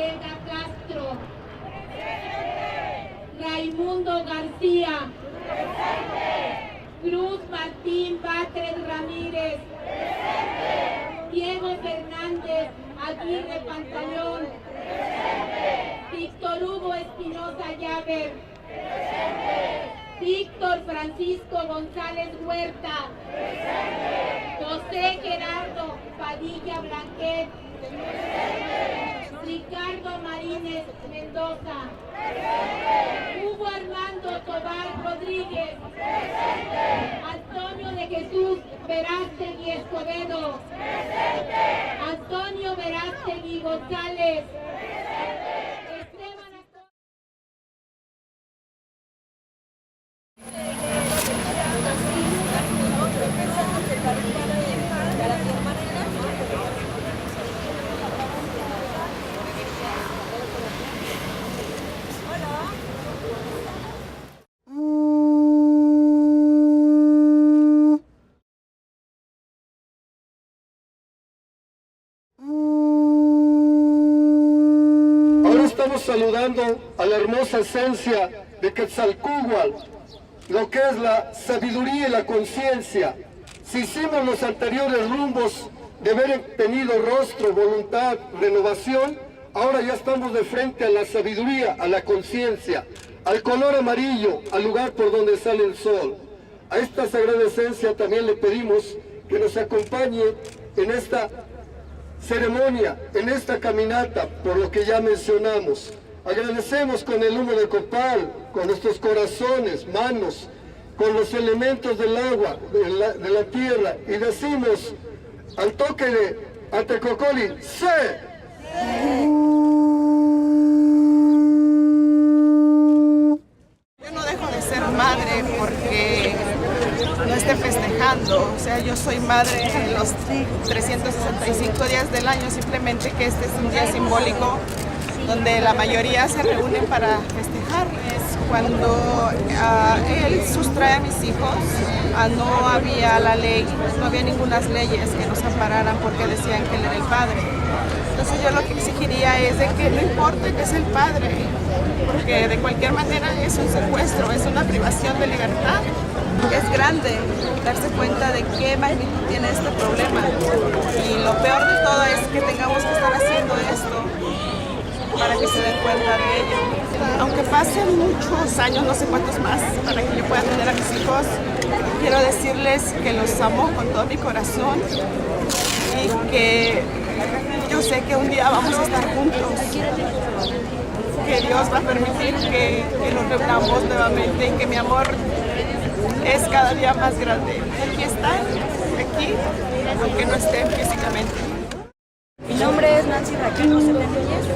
Olga Castro. Raimundo García. Cruz Martín Batres Ramírez. Diego Fernández Aguirre Pantaleón. Víctor Hugo Espinosa Llaver. Víctor Francisco González Huerta. José Gerardo Padilla Blanquet. Ricardo Marínez Mendoza. Hugo Armando Tobar Rodríguez. Antonio de Jesús Verástegui Escobedo. Antonio Verástegui González. Estamos saludando a la hermosa esencia de Quetzalcóatl, lo que es la sabiduría y la conciencia. Si hicimos los anteriores rumbos de haber tenido rostro, voluntad, renovación, ahora ya estamos de frente a la sabiduría, a la conciencia, al color amarillo, al lugar por donde sale el sol. A esta sagrada esencia también le pedimos que nos acompañe en esta ceremonia, en esta caminata, por lo que ya mencionamos. Agradecemos con el humo de copal, con nuestros corazones, manos, con los elementos del agua, de la tierra, y decimos al toque de Atecocoli, ¡se! Yo no dejo de ser madre porque no esté festejando, o sea, yo soy madre en los 365 días del año, simplemente que este es un día simbólico donde la mayoría se reúnen para festejar. Es cuando él sustrae a mis hijos, no había la ley, no había ninguna leyes que nos ampararan porque decían que él era el padre. Entonces yo lo que exigiría es de que no importa que es el padre, porque de cualquier manera es un secuestro, es una privación de libertad. Es grande darse cuenta de qué magnitud tiene este problema, y lo peor de todo es que tengamos que estar haciendo esto para que se den cuenta de ello. Aunque pasen muchos años, no sé cuántos más, para que yo pueda tener a mis hijos, quiero decirles que los amo con todo mi corazón y que yo sé que un día vamos a estar juntos, que Dios va a permitir que nos reunamos nuevamente y que mi amor es cada día más grande. Aquí están, aquí, aunque no estén físicamente. Mi nombre es Nancy Raquel José Núñez,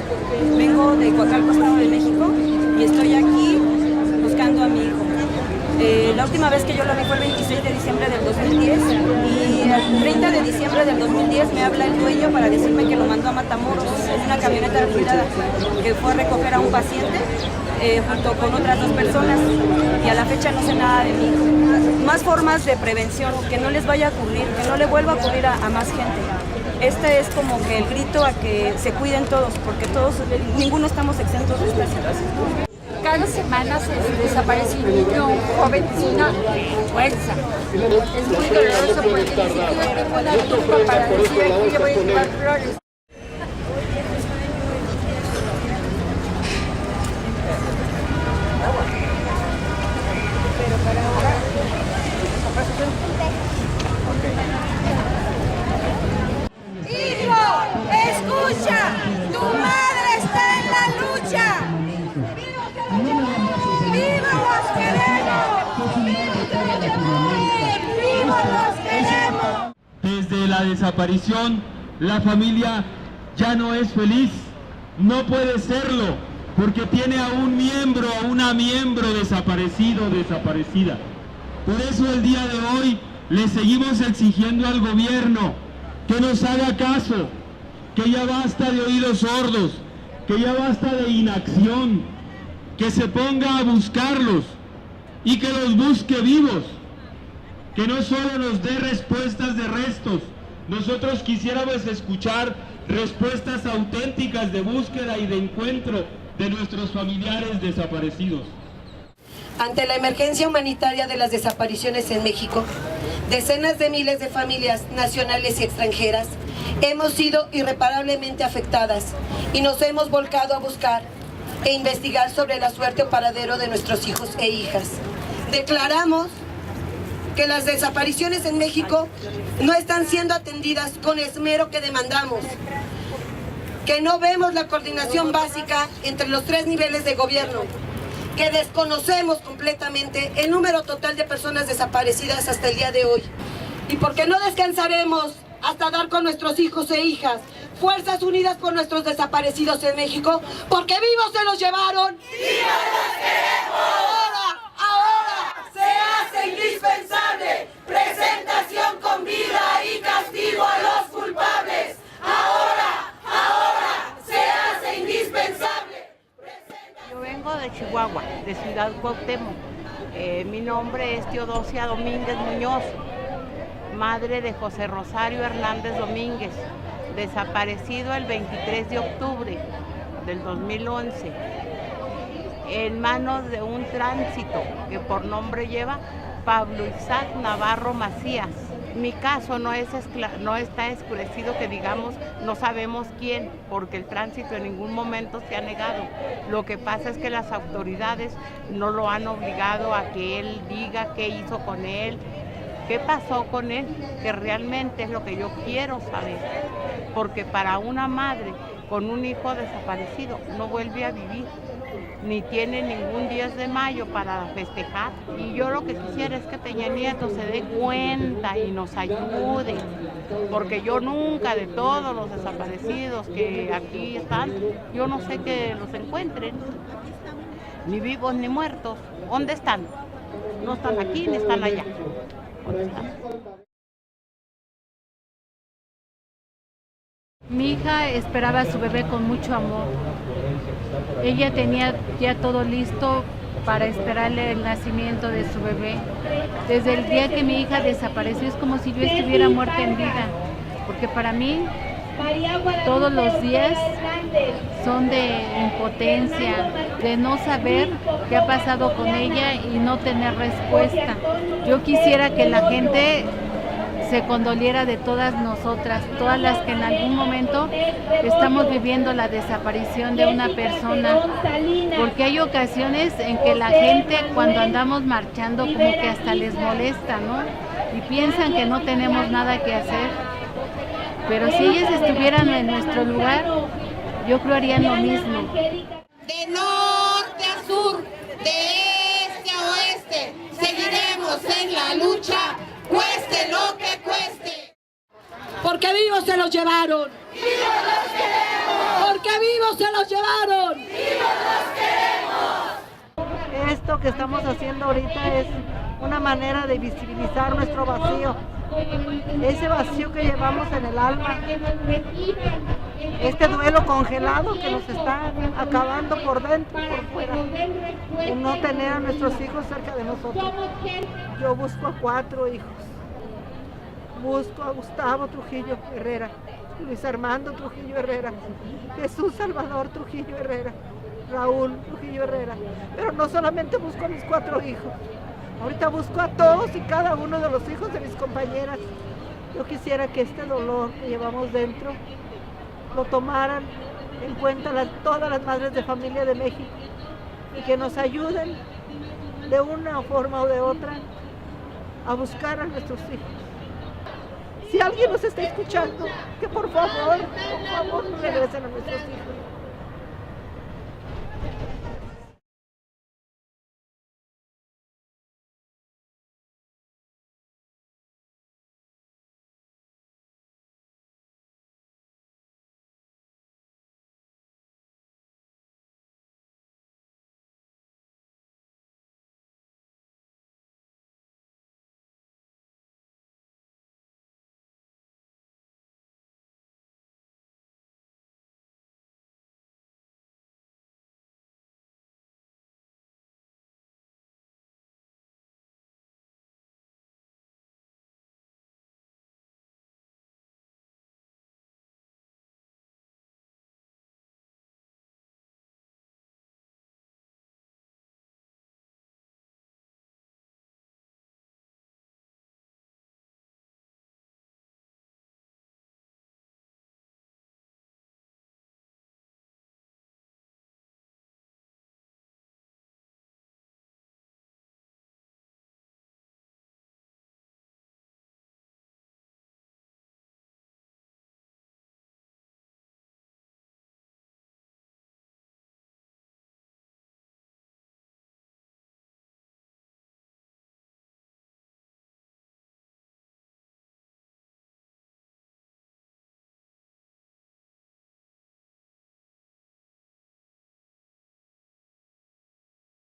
vengo de Coacalco, Estado de México, y estoy aquí buscando a mi hijo. La última vez que yo lo vi fue el 26 de diciembre del 2010, y el 30 de diciembre del 2010 me habla el dueño para decirme que lo mandó a Matamoros en una camioneta alquilada, que fue a recoger a un paciente junto con otras 2 personas, y a la fecha no sé nada de mi hijo. Más formas de prevención, que no les vaya a ocurrir, que no le vuelva a ocurrir a más gente. Este es como que el grito a que se cuiden todos, porque todos, ninguno estamos exentos de esta situación. Cada semana se desaparece un niño, un joven sin una fuerza. Es muy doloroso porque ni siquiera tengo la tumba para decir aquí le voy a llevar flores. Pero para ahora, hijo, escucha, tu madre está en la lucha. ¡Viva los queremos! ¡Viva los queremos! Desde la desaparición, la familia ya no es feliz, no puede serlo, porque tiene a un miembro, a una miembro desaparecido o desaparecida. Por eso el día de hoy le seguimos exigiendo al gobierno que nos haga caso, que ya basta de oídos sordos, que ya basta de inacción, que se ponga a buscarlos y que los busque vivos, que no solo nos dé respuestas de restos. Nosotros quisiéramos escuchar respuestas auténticas de búsqueda y de encuentro de nuestros familiares desaparecidos. Ante la emergencia humanitaria de las desapariciones en México, decenas de miles de familias nacionales y extranjeras hemos sido irreparablemente afectadas y nos hemos volcado a buscar e investigar sobre la suerte o paradero de nuestros hijos e hijas. Declaramos que las desapariciones en México no están siendo atendidas con esmero que demandamos, que no vemos la coordinación básica entre los 3 niveles de gobierno, que desconocemos completamente el número total de personas desaparecidas hasta el día de hoy. Y porque no descansaremos hasta dar con nuestros hijos e hijas. Fuerzas Unidas por nuestros desaparecidos en México, porque vivos se los llevaron. ¡Vivos los queremos! Ahora se hace indispensable presentación con vida y castigo a los culpables. Ahora se hace indispensable. Yo vengo de Chihuahua, de Ciudad Cuauhtémoc. Mi nombre es Teodosia Domínguez Muñoz, madre de José Rosario Hernández Domínguez, desaparecido el 23 de octubre del 2011, en manos de un tránsito que por nombre lleva Pablo Isaac Navarro Macías. Mi caso no está escurecido, que digamos, no sabemos quién, porque el tránsito en ningún momento se ha negado. Lo que pasa es que las autoridades no lo han obligado a que él diga qué hizo con él, qué pasó con él, que realmente es lo que yo quiero saber. Porque para una madre con un hijo desaparecido no vuelve a vivir, ni tiene ningún 10 de mayo para festejar. Y yo lo que quisiera es que Peña Nieto se dé cuenta y nos ayude, porque yo nunca, de todos los desaparecidos que aquí están, yo no sé que los encuentren, ni vivos ni muertos. ¿Dónde están? No están aquí ni están allá. ¿Dónde están? Mi hija esperaba a su bebé con mucho amor. Ella tenía ya todo listo para esperarle el nacimiento de su bebé. Desde el día que mi hija desapareció es como si yo estuviera muerta en vida, porque para mí todos los días son de impotencia, de no saber qué ha pasado con ella y no tener respuesta. Yo quisiera que la gente se condoliera de todas nosotras, todas las que en algún momento estamos viviendo la desaparición de una persona, porque hay ocasiones en que la gente, cuando andamos marchando, como que hasta les molesta, ¿no? Y piensan que no tenemos nada que hacer, pero si ellas estuvieran en nuestro lugar, yo creo harían lo mismo. De norte a sur, de este a oeste, seguiremos en la lucha, cueste lo que cueste. Porque vivos se los llevaron. ¡Vivos los queremos! Porque vivos se los llevaron. ¡Vivos los queremos! Esto que estamos haciendo ahorita es una manera de visibilizar nuestro vacío, ese vacío que llevamos en el alma, este duelo congelado que nos está acabando por dentro y por fuera, y no tener a nuestros hijos cerca de nosotros. Yo busco a 4 hijos, busco a Gustavo Trujillo Herrera, Luis Armando Trujillo Herrera, Jesús Salvador Trujillo Herrera, Raúl Trujillo Herrera, pero no solamente busco a mis 4 hijos, ahorita busco a todos y cada uno de los hijos de mis compañeras. Yo quisiera que este dolor que llevamos dentro lo tomaran en cuenta todas las madres de familia de México y que nos ayuden de una forma o de otra a buscar a nuestros hijos. Si alguien nos está escuchando, que por favor no regresen a nuestros hijos.